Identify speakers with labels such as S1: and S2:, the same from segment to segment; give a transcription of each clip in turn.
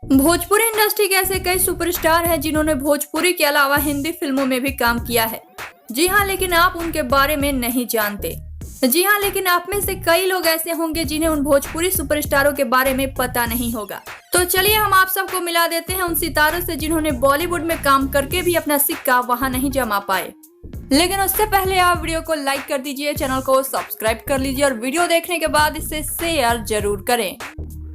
S1: Bhojpuri industry के ऐसे कई सुपरस्टार हैं जिन्होंने भोजपुरी के अलावा हिंदी फिल्मों में भी काम किया है। जी हाँ, लेकिन आप उनके बारे में नहीं जानते। जी हाँ, लेकिन आप में से कई लोग ऐसे होंगे जिन्हें उन भोजपुरी सुपरस्टारों के बारे में पता नहीं होगा। तो चलिए हम आप सबको मिला देते हैं उन सितारों से जिन्होंने बॉलीवुड में काम करके भी अपना सिक्का वहाँ नहीं जमा पाए। लेकिन उससे पहले आप वीडियो को लाइक कर दीजिए, चैनल को सब्सक्राइब कर लीजिए और वीडियो देखने के बाद इसे शेयर जरूर करें।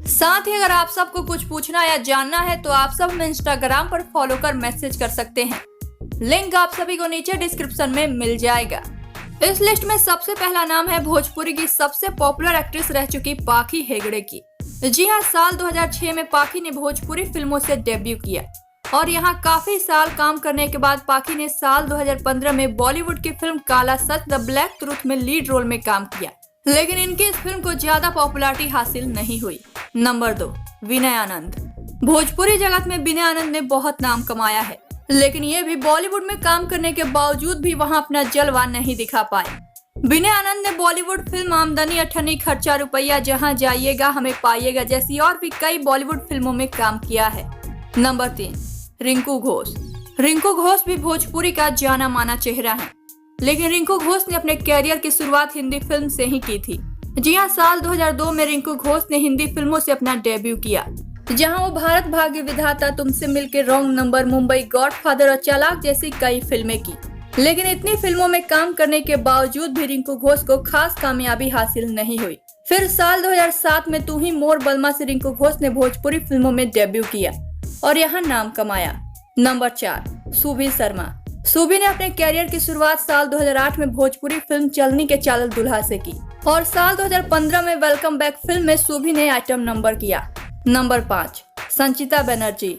S1: साथ ही अगर आप सबको कुछ पूछना या जानना है तो आप सब हमें इंस्टाग्राम पर फॉलो कर मैसेज कर सकते हैं। लिंक आप सभी को नीचे डिस्क्रिप्शन में मिल जाएगा। इस लिस्ट में सबसे पहला नाम है भोजपुरी की सबसे पॉपुलर एक्ट्रेस रह चुकी पाखी हेगड़े की। जी हाँ, साल 2006 में पाखी ने भोजपुरी फिल्मों से डेब्यू किया और यहाँ काफी साल काम करने के बाद पाखी ने साल 2015 में बॉलीवुड की फिल्म काला सच द ब्लैक ट्रुथ में लीड रोल में काम किया, लेकिन इनकी इस फिल्म को ज्यादा पॉपुलैरिटी हासिल नहीं हुई। नंबर 2, विनय आनंद। भोजपुरी जगत में विनय आनंद ने बहुत नाम कमाया है, लेकिन ये भी बॉलीवुड में काम करने के बावजूद भी वहाँ अपना जलवा नहीं दिखा पाए। विनय आनंद ने बॉलीवुड फिल्म आमदनी अठन्नी खर्चा रुपया, जहाँ जाइएगा हमें पाइएगा जैसी और भी कई बॉलीवुड फिल्मों में काम किया है। नंबर 3, रिंकू घोष। रिंकू घोष भी भोजपुरी का जाना माना चेहरा है, लेकिन रिंकू घोष ने अपने कैरियर की शुरुआत हिंदी फिल्म से ही की थी। जी हाँ, साल 2002 में रिंकू घोष ने हिंदी फिल्मों से अपना डेब्यू किया, जहां वो भारत भाग्य विधाता, तुमसे मिलके, रॉन्ग नंबर, मुंबई, गॉडफादर और चालाक जैसी कई फिल्में की। लेकिन इतनी फिल्मों में काम करने के बावजूद भी रिंकू घोष को खास कामयाबी हासिल नहीं हुई। फिर साल 2007 में तू ही मोर बलमा से रिंकू घोष ने भोजपुरी फिल्मों में डेब्यू किया और यहाँ नाम कमाया। नंबर 4, सुबी शर्मा। सुबी ने अपने कैरियर की शुरुआत साल 2008 में भोजपुरी फिल्म चलनी के चालल दुल्हा से की और साल 2015 में वेलकम बैक फिल्म में सुबी ने आइटम नंबर किया। नंबर 5, संचिता बनर्जी।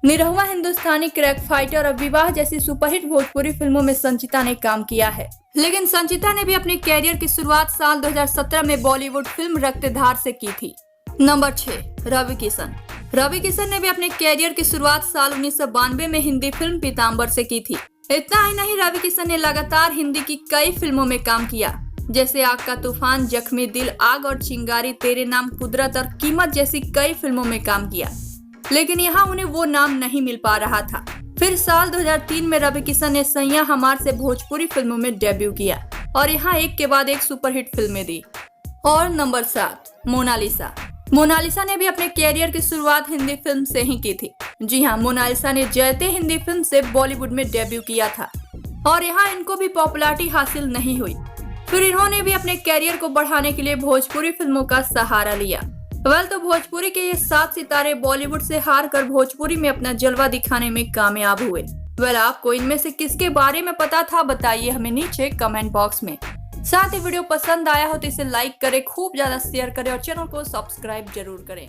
S1: निरहुआ हिंदुस्तानी, क्रैक फाइटर और विवाह जैसी सुपरहिट भोजपुरी फिल्मों में संचिता ने काम किया है, लेकिन संचिता ने भी अपने कैरियर की शुरुआत साल 2017 में बॉलीवुड फिल्म रक्तधार से की थी। नंबर 6, रवि किशन। रवि किशन ने भी अपने कैरियर की शुरुआत साल 1992 में हिंदी फिल्म पीताम्बर से की थी। इतना ही नहीं, रवि किशन ने लगातार हिंदी की कई फिल्मों में काम किया, जैसे आग का तूफान, जख्मी दिल, आग और चिंगारी, तेरे नाम, कुदरत और कीमत जैसी कई फिल्मों में काम किया, लेकिन यहाँ उन्हें वो नाम नहीं मिल पा रहा था। फिर साल 2003 में रवि किशन ने सैया हमार से भोजपुरी फिल्मों में डेब्यू किया और यहाँ एक के बाद एक सुपरहिट फिल्में दी। और नंबर 7, मोनालिसा। मोनालिसा ने भी अपने कैरियर की शुरुआत हिंदी फिल्म से ही की थी। जी हाँ, मोनालिसा ने जयते हिंदी फिल्म से बॉलीवुड में डेब्यू किया था और यहाँ इनको भी पॉपुलैरिटी हासिल नहीं हुई। फिर इन्होंने भी अपने कैरियर को बढ़ाने के लिए भोजपुरी फिल्मों का सहारा लिया। तो भोजपुरी के ये 7 सितारे बॉलीवुड से हार कर भोजपुरी में अपना जलवा दिखाने में कामयाब हुए। आपको इनमें से किसके बारे में पता था, बताइए हमें नीचे कमेंट बॉक्स में। साथ ही वीडियो पसंद आया हो तो इसे लाइक करें, खूब ज्यादा शेयर करें और चैनल को सब्सक्राइब जरूर करें।